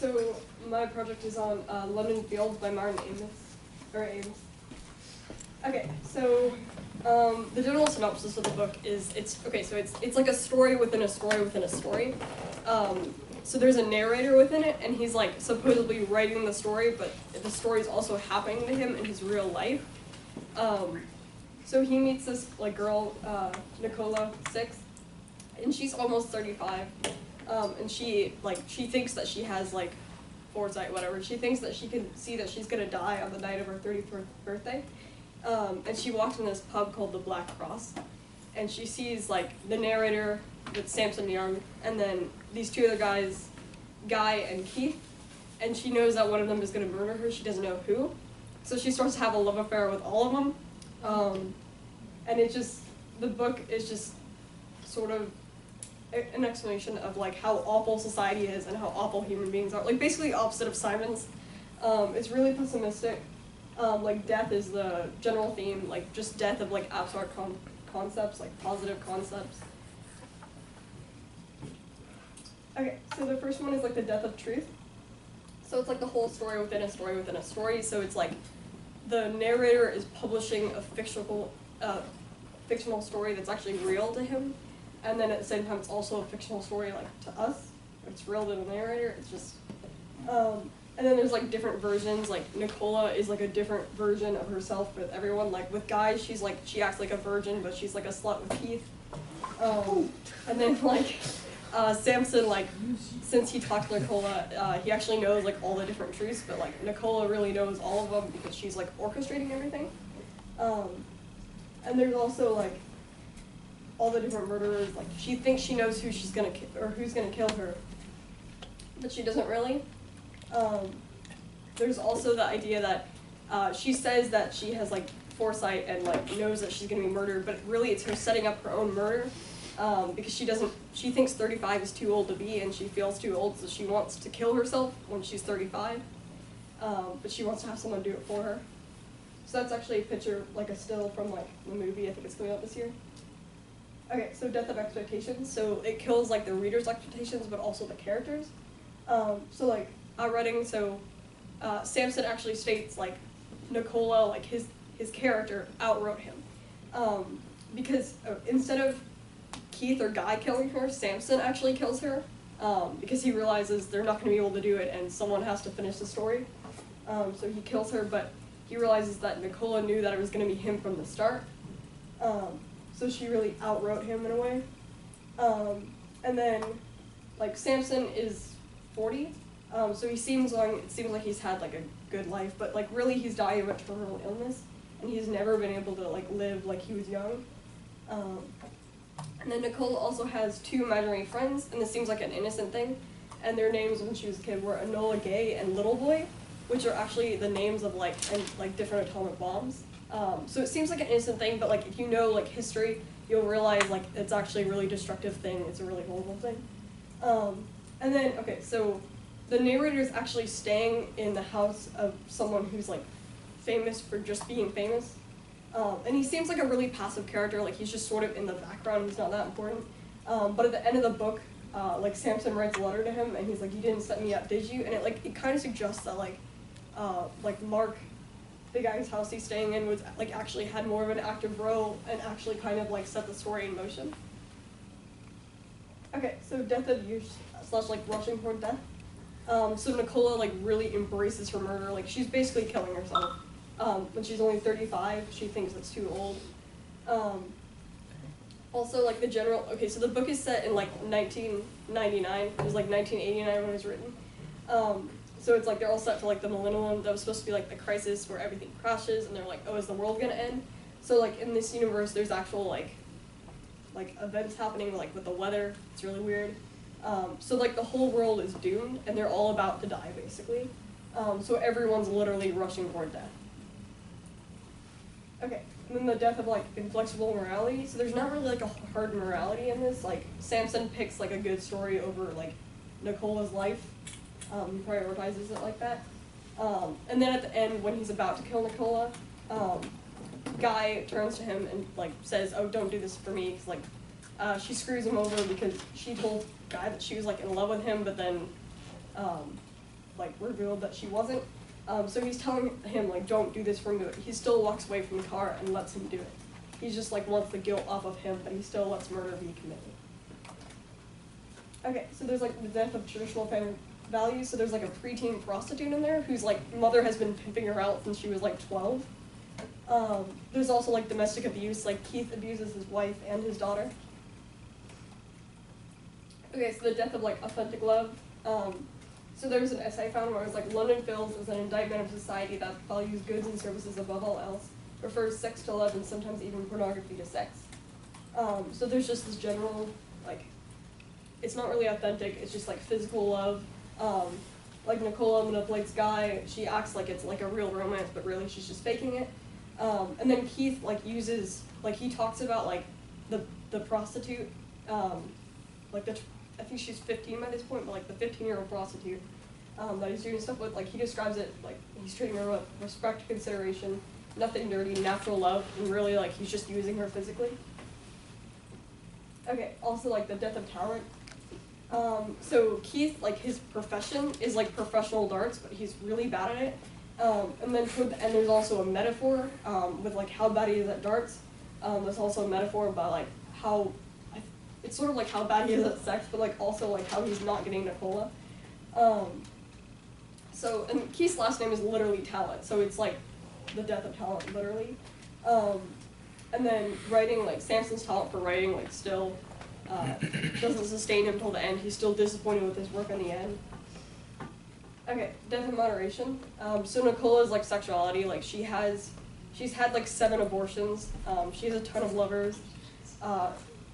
So my project is on London Fields by Martin Amis. Okay, so the general synopsis of the book is it's like a story within a story within a story. So there's a narrator within it, and he's like supposedly writing the story, but the story is also happening to him in his real life. So he meets this like girl, Nicola, 6, and she's almost 35, and she thinks that she has like foresight, whatever. She thinks that she can see that she's gonna die on the night of her 34th birthday, and she walks in this pub called the Black Cross, and she sees like the narrator with Samson Young, and then these two other guys, Guy and Keith, and she knows that one of them is gonna murder her. She doesn't know who, so she starts to have a love affair with all of them. And the book is just sort of an explanation of like how awful society is and how awful human beings are. Like basically opposite of Simon's. It's really pessimistic. Like death is the general theme, like just death of like abstract concepts, like positive concepts. Okay, so the first one is like the death of truth. So it's like the whole story within a story within a story. So it's like the narrator is publishing a fictional story that's actually real to him, and then at the same time it's also a fictional story like to us. It's real to the narrator. It's just, and then there's like different versions. Like Nicola is like a different version of herself with everyone. Like with Guy, she acts like a virgin, but she's like a slut with Keith. And then like Samson, like since he talked to Nicola, he actually knows like all the different truths, but like Nicola really knows all of them because she's like orchestrating everything. And there's also like all the different murderers. Like she thinks she knows who she's gonna or who's gonna kill her, but she doesn't really. There's also the idea that she says that she has like foresight and like knows that she's gonna be murdered, but really it's her setting up her own murder. Because she thinks 35 is too old to be, and she feels too old, so she wants to kill herself when she's 35, but she wants to have someone do it for her. So that's actually a picture, like a still from like the movie, I think it's coming out this year. Okay, so death of expectations. So it kills like the reader's expectations, but also the characters. So like outwriting, so Samson actually states like Nicola, like his character outwrote him. Because instead of Keith or Guy killing her, Samson actually kills her, because he realizes they're not going to be able to do it and someone has to finish the story. So he kills her, but he realizes that Nicola knew that it was going to be him from the start. So she really outwrote him in a way. And then, like, Samson is 40, so it seems like he's had like a good life, but like really he's dying of a terminal illness, and he's never been able to like live like he was young. And then Nicola also has 2 imaginary friends, and this seems like an innocent thing, and their names when she was a kid were Enola Gay and Little Boy, which are actually the names of like different atomic bombs. So it seems like an innocent thing, but like if you know like history, you'll realize like it's actually a really destructive thing. It's a really horrible thing. And then so the narrator is actually staying in the house of someone who's like famous for just being famous. And he seems like a really passive character, like he's just sort of in the background, he's not that important. But at the end of the book, like Samson writes a letter to him, and he's like, "You didn't set me up, did you?" And it kind of suggests that like Mark, the guy's house he's staying in, was like actually had more of an active role and actually kind of like set the story in motion. Okay, so death of use / like rushing toward death. So Nicola like really embraces her murder, like she's basically killing herself. When she's only 35, she thinks it's too old. Also, like the general, so the book is set in like 1999. It was like 1989 when it was written. So it's like they're all set for like the millennium. That was supposed to be like the crisis where everything crashes, and they're like, oh, is the world gonna end? So like in this universe, there's actual like events happening like with the weather. It's really weird. So like the whole world is doomed, and they're all about to die basically. So everyone's literally rushing toward death. Okay, and then the death of like inflexible morality. So there's not really like a hard morality in this. Like Samson picks like a good story over like Nicola's life. He prioritizes it like that. And then at the end, when he's about to kill Nicola, Guy turns to him and like says, "Oh, don't do this for me." 'Cause, like she screws him over because she told Guy that she was like in love with him, but then like revealed that she wasn't. So he's telling him like, don't do this for me. He still walks away from the car and lets him do it. He just like wants the guilt off of him, but he still lets murder be committed. Okay, so there's like the death of traditional family values. So there's like a preteen prostitute in there whose like mother has been pimping her out since she was like 12. There's also like domestic abuse, like Keith abuses his wife and his daughter. Okay, so the death of like authentic love. So there's an essay found where it was like, London Fields is an indictment of society that values goods and services above all else, refers sex to love, and sometimes even pornography to sex. So there's just this general, like, it's not really authentic, it's just like physical love. Like Nicola manipulates Guy, she acts like it's like a real romance, but really she's just faking it. And then Keith like uses, like he talks about like the prostitute, like I think she's 15 by this point, but like the 15-year-old prostitute that he's doing stuff with, like he describes it like he's treating her with respect, consideration, nothing dirty, natural love, and really like he's just using her physically. Okay, also like the death of talent. So Keith, like his profession is like professional darts, but he's really bad at it. And then toward the end there's also a metaphor with like how bad he is at darts. There's also a metaphor about like how, it's sort of like how bad he is at sex, but like also like how he's not getting Nicola. So, and Keith's last name is literally Talent, so it's like the death of talent, literally. And then writing, like Samson's talent for writing, like still doesn't sustain him till the end. He's still disappointed with his work in the end. Okay, death in moderation. So Nicola's like sexuality, like she's had like 7 abortions. She has a ton of lovers.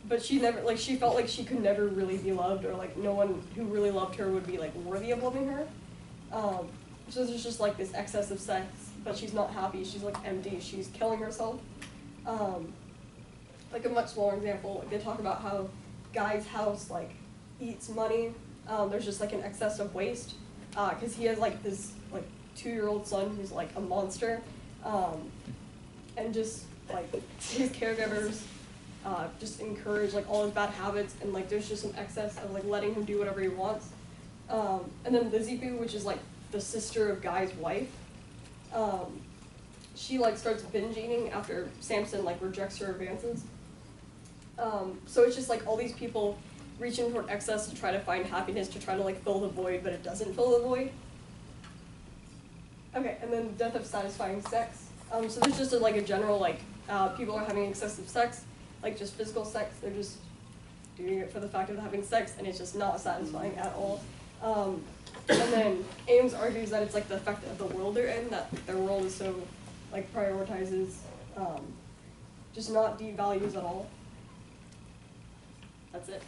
But she never, like, she felt like she could never really be loved, or like no one who really loved her would be like worthy of loving her. So there's just like this excess of sex, but she's not happy, she's like empty, she's killing herself. Like a much smaller example, like they talk about how Guy's house like eats money. There's just like an excess of waste, because he has like this like 2-year-old son who's like a monster, and just like his caregivers just encourage like all his bad habits, and like there's just an excess of like letting him do whatever he wants. And then the Zipu, which is like the sister of Guy's wife, she like starts binge eating after Samson like rejects her advances. So it's just like all these people reaching toward excess to try to find happiness, to try to like fill the void, but it doesn't fill the void. Okay, and then death of satisfying sex. So there's just like a general like people are having excessive sex, like just physical sex. They're just doing it for the fact of having sex, and it's just not satisfying at all. And then Ames argues that it's like the effect of the world they're in, that their world is so like prioritizes just not deep values at all. That's it.